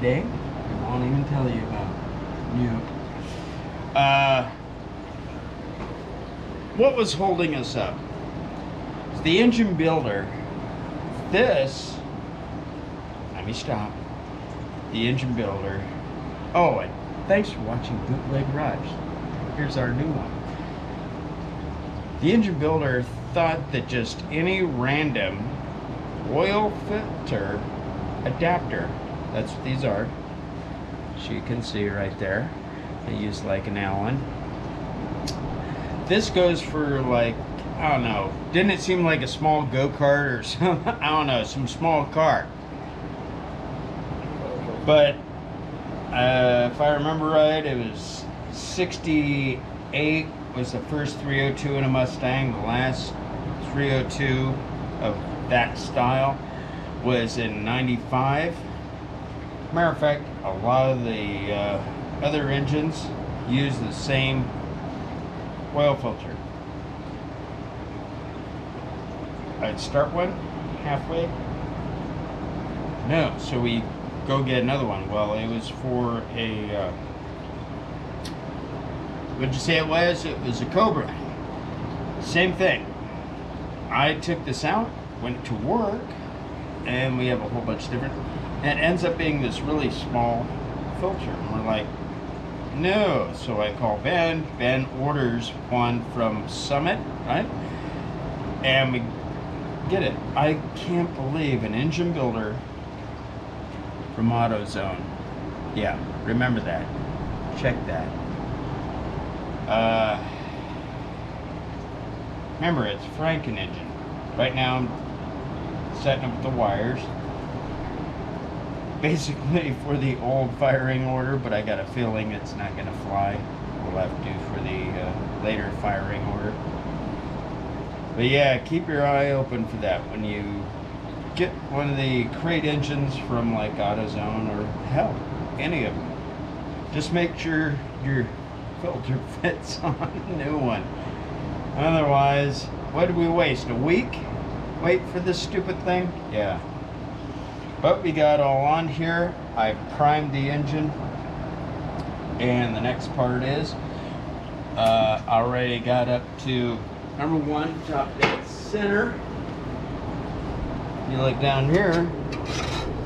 today. I won't even tell you about new. What was holding us up? It's the engine builder. This, let me stop. The engine builder. Oh, and thanks for watching Bootleg Garage. Here's our new one. The engine builder thought that just any random oil filter adapter, that's what these are, so you can see right there, they use like an Allen. This goes for like, I don't know, didn't it seem like a small go-kart or some, I don't know, some small car. But if I remember right, it was 68 was the first 302 in a Mustang. The last 302 of that style was in 95. Matter of fact, a lot of the other engines use the same oil filter. I'd start one halfway. No, so we go get another one. Well, it was for a what'd you say it was? It was a Cobra. Same thing. I took this out, went to work, and we have a whole bunch of different, and it ends up being this really small filter. And we're like, no. So I call Ben. Ben orders one from Summit, right? And we get it. I can't believe an engine builder from AutoZone. Yeah, remember that. Check that. Remember, it's Franken engine. Right now I'm setting up the wires basically for the old firing order, but I got a feeling it's not going to fly. We'll have to do for the later firing order. But yeah, keep your eye open for that when you get one of the crate engines from like AutoZone or hell, any of them. Just make sure your filter fits on the new one. Otherwise, what did we waste? A week? Wait for this stupid thing? Yeah. But we got all on here. I primed the engine. And the next part is, already got up to number one, top dead center. You look down here,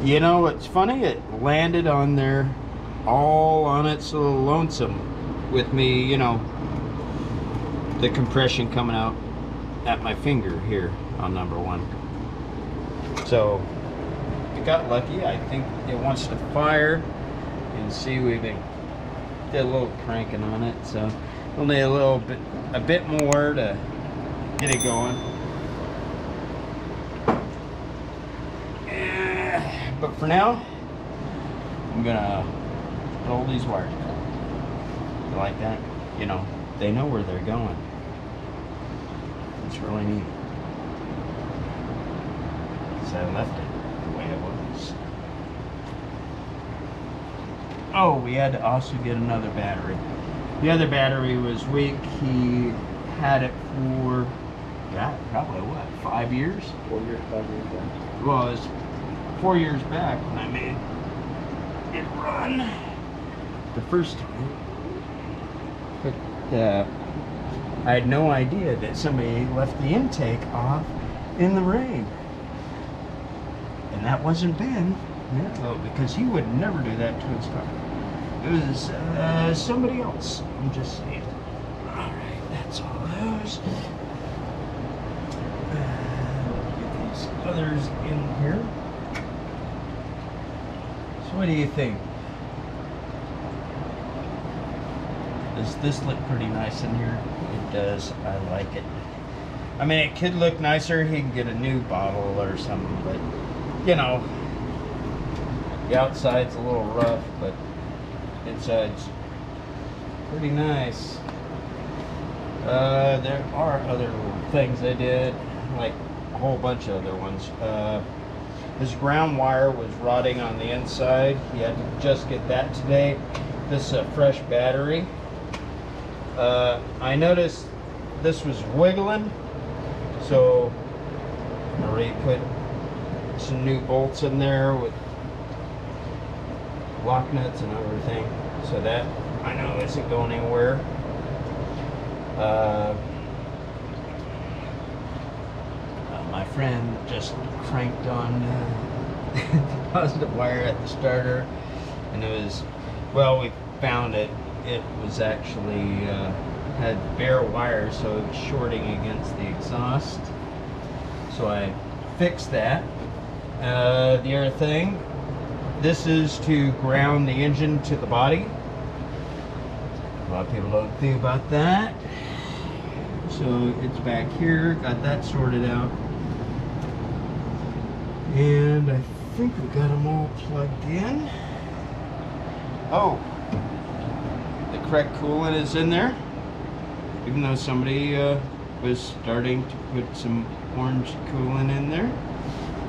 you know what's funny? It landed on there all on its little lonesome with me, you know, the compression coming out at my finger here on number one. So it got lucky. I think it wants to fire. You can see we did a little cranking on it, so we'll need a bit more to get it going. But for now, I'm gonna put all these wires in. You like that? You know, they know where they're going. It's really neat. So I left it the way it was. Oh, we had to also get another battery. The other battery was weak. He had it for, God, probably what, 5 years? 4 years, 5 years, yeah. Well, it was 4 years back when I made it run the first time. But I had no idea that somebody left the intake off in the rain. And that wasn't Ben. No, because he would never do that to his car. It was somebody else. I'm just saying. Alright, that's all those. Get these others in here. So what do you think? Does this look pretty nice in here? It does. I like it. I mean, it could look nicer. He can get a new bottle or something, but you know, the outside's a little rough, but inside's pretty nice. There are other little things I did, like a whole bunch of other ones. His ground wire was rotting on the inside. He had to just get that today. This is a fresh battery. I noticed this was wiggling, so I already put some new bolts in there with lock nuts and everything. So that I know isn't going anywhere. My friend just cranked on the positive wire at the starter, and it was, well, we found it. It was actually had bare wire, so it was shorting against the exhaust. So I fixed that. The other thing, this is to ground the engine to the body. A lot of people don't think about that. So it's back here, got that sorted out. And I think we got them all plugged in. Oh, the correct coolant is in there. Even though somebody was starting to put some orange coolant in there.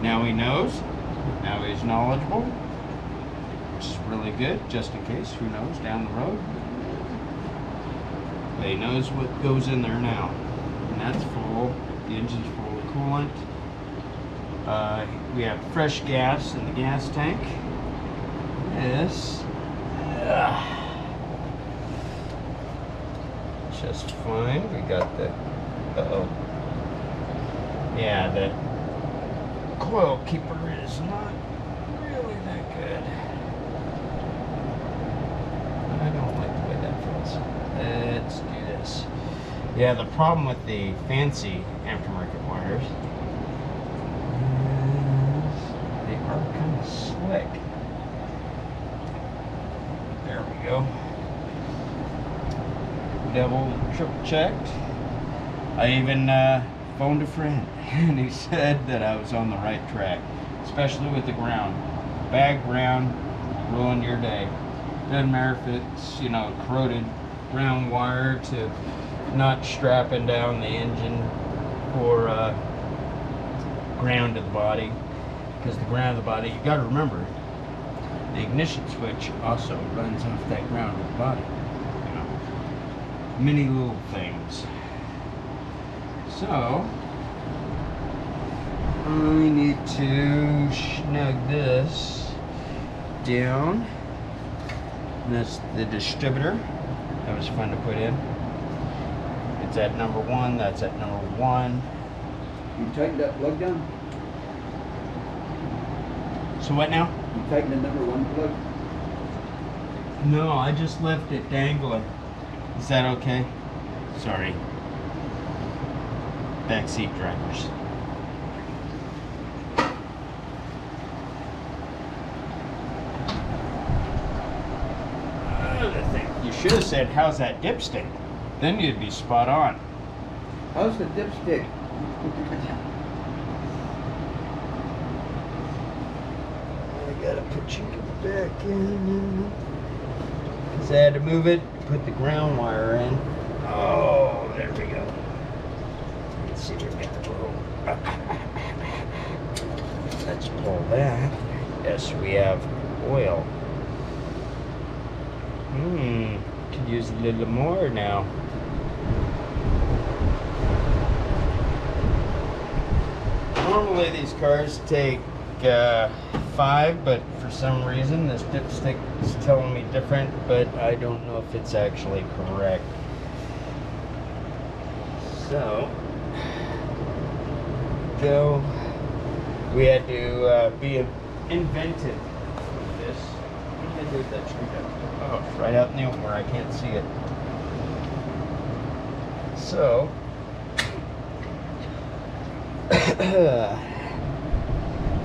Now he knows. Now he's knowledgeable. Which is really good, just in case, who knows, down the road. But he knows what goes in there now. And that's full. The engine's full of coolant. We have fresh gas in the gas tank. This. Just fine. We got the. Yeah, the coil keeper is not really that good. I don't like the way that feels. Let's do this. Yeah, the problem with the fancy aftermarket wires is they are kind of slick. There we go. Double, triple checked. I even phoned a friend and he said that I was on the right track, especially with the ground. Bad ground, ruin your day. Doesn't matter if it's, you know, corroded ground wire to not strapping down the engine or ground to the body, because the ground of the body, you got to remember, the ignition switch also runs off that ground of the body. You know, many little things. So we need to snug this down. And that's the distributor. That was fun to put in. It's at number 1. That's at number 1. You tightened that plug down? So what now? You tightened the number 1 plug? No, I just left it dangling. Is that okay? Sorry. Backseat drivers. You should have said, how's that dipstick? Then you'd be spot on. How's the dipstick? I gotta put you back in. Because I had to move it, put the ground wire in. Oh, there we go. Let's see if we can get a little. Let's pull that. Yes, we have oil. Could use a little more now. Normally these cars take 5, but for some reason this dipstick is telling me different, but I don't know if it's actually correct. So, though we had to be inventive with this. What did I do with that screwdriver? Oh, it's right out in the open where I can't see it. So,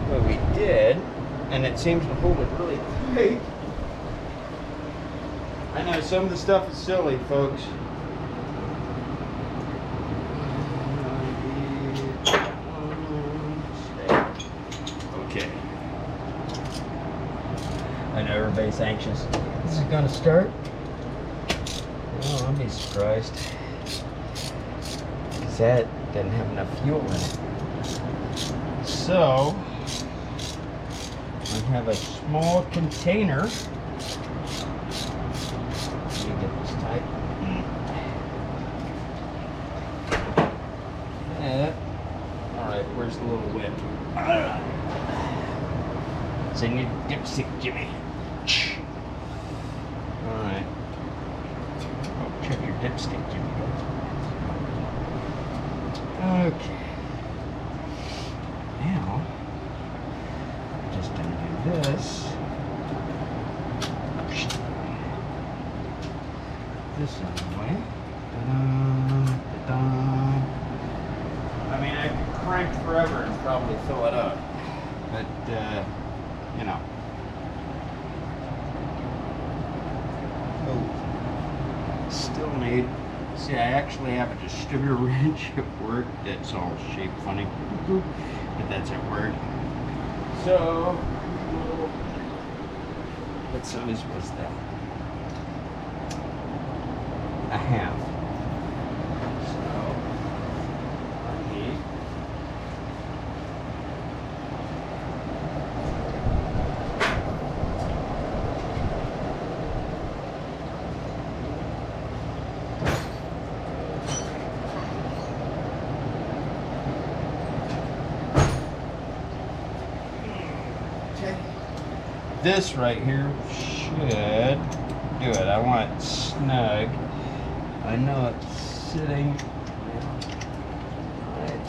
what we did, and it seems to hold it really tight. I know some of the stuff is silly, folks. Okay. I know everybody's anxious. Is it gonna start? Oh, I'll be surprised. Because that didn't have enough fuel in it. So, I have a small container. Let me get this tight. Alright, where's the little whip? So you need dipstick, Jimmy. Alright. Oh, check your dipstick, Jimmy. Okay. Now, I'm just gonna do this. This out of the way. Ta-da, ta-da. I mean, I could crank forever and probably fill it up. But, you know. Oh. Still need. See, I actually have a distributor wrench at work that's all shaped funny. But that's at work. So, what size was that? A half. So, I need. This right here should do it. I want it snug. I know it's sitting right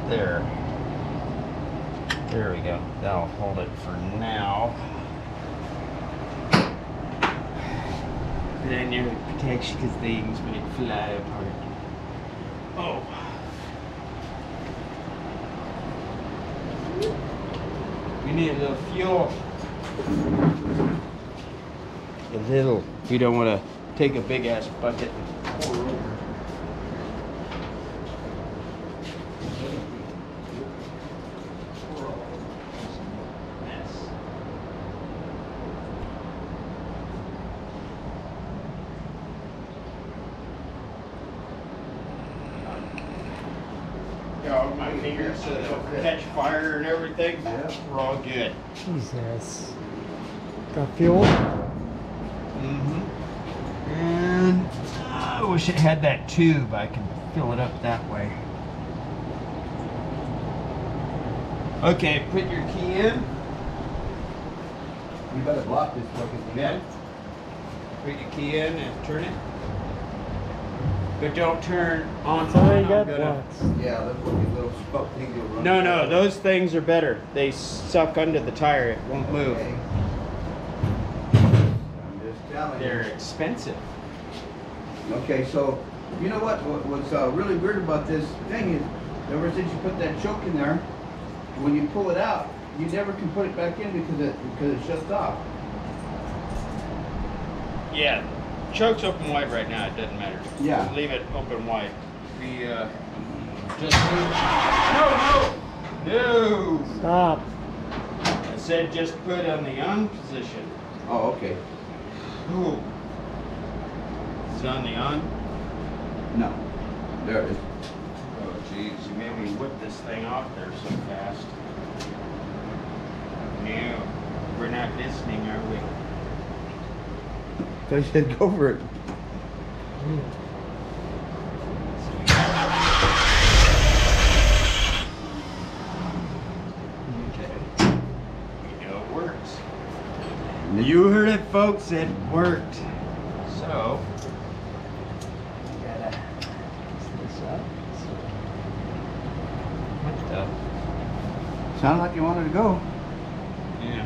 there. There we go. That'll hold it for now. But I never protects because things might fly apart. Oh. We need a little fuel. A little. We don't want to take a big ass bucket and pour over. My fingers so they'll catch fire and everything. Yeah. We're all good. Jesus. Got fuel? Mm-hmm. And I wish it had that tube. I can fill it up that way. Okay, put your key in. You better block this bucket. Yeah. Put your key in and turn it. But don't turn on. It's already I'm got gonna- blocks. Yeah, those little spoke things will run. No, those things are better. They suck under the tire. It won't move. Okay. I'm just telling They're you. expensive. Okay, so you know what's really weird about this thing is, ever since you put that choke in there, when you pull it out, you never can put it back in because it shuts off. Yeah, choke's open wide right now. It doesn't matter. Yeah. Leave it open wide. We just no. Stop. I said just put it on the on position. Oh, okay. Ooh. Is it on the on? No, there it is. Oh jeez, you made me whip this thing off there so fast. No, we're not listening, are we? So you said go for it. Okay. You know it works. You heard it, folks. It worked. So, we gotta fix this up. What the? Sounded like you wanted to go. Yeah.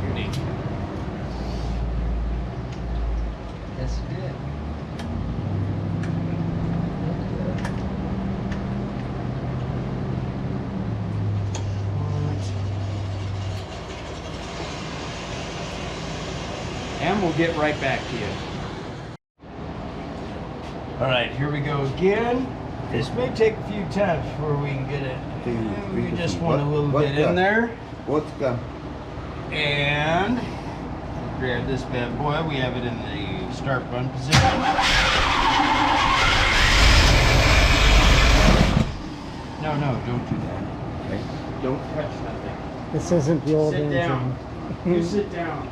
Unique. Yes, it did. And we'll get right back to you. All right, here we go again. This may take a few times before we can get it. We just want a little bit in there. What's the? And grab this bad boy. We have it in the start button position. No, don't do that. Okay. Don't touch nothing. This isn't the old Sit engine. down. You sit down.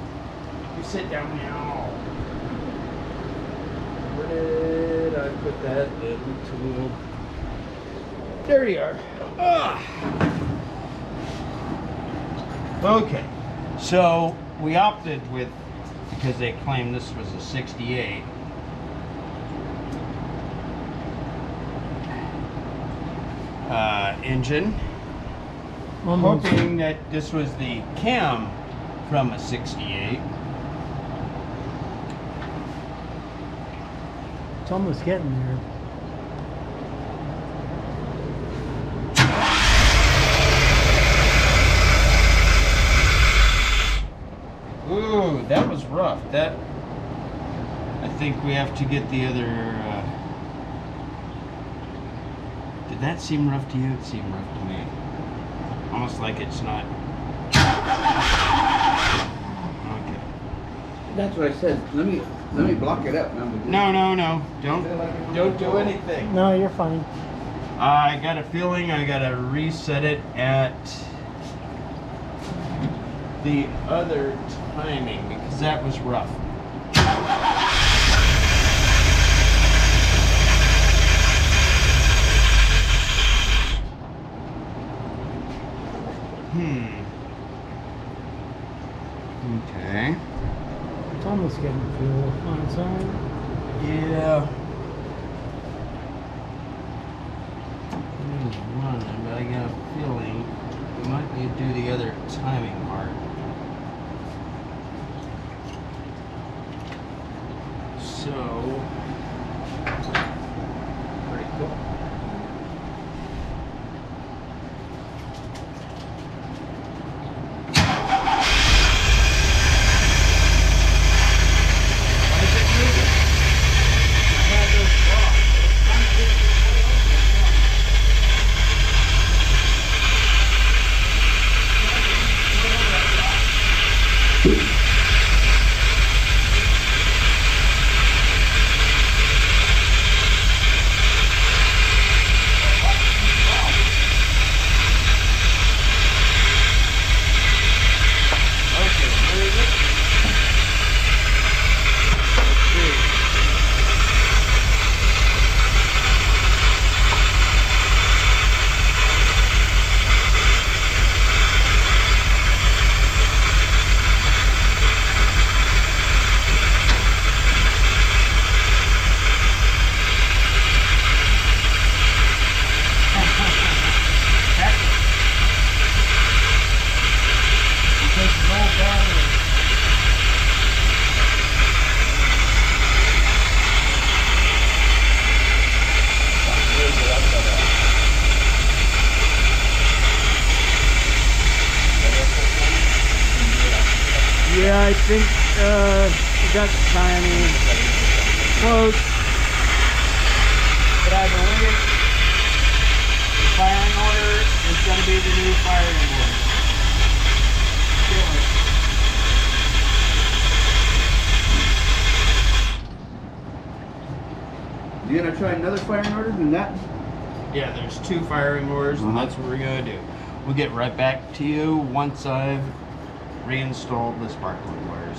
You sit down now. Where did I put that little tool? There you are. Ah. Okay, so we opted with, because they claimed this was a 68. Engine. Almost. Hoping that this was the cam from a 68. It's almost getting there. Ooh, that was rough. That, I think we have to get the other. Did that seem rough to you? It seemed rough to me. Almost like it's not. Okay. That's what I said. Let me block it up. No. Don't do anything. No, you're fine. I got a feeling I gotta reset it at the other timing because that was rough. Okay. It's almost getting fuel on its own. Yeah. Running, but I got a feeling we might need to do the other timing part. So, pretty cool. Why is it moving? I had those off. It's kind of difficult. Yeah, I think we got the timing close, but I believe the firing order is going to be the new firing order. You gonna try another firing order than that? Yeah, there's 2 firing orders, and that's what we're going to do. We'll get right back to you once I've reinstalled the spark plug wires.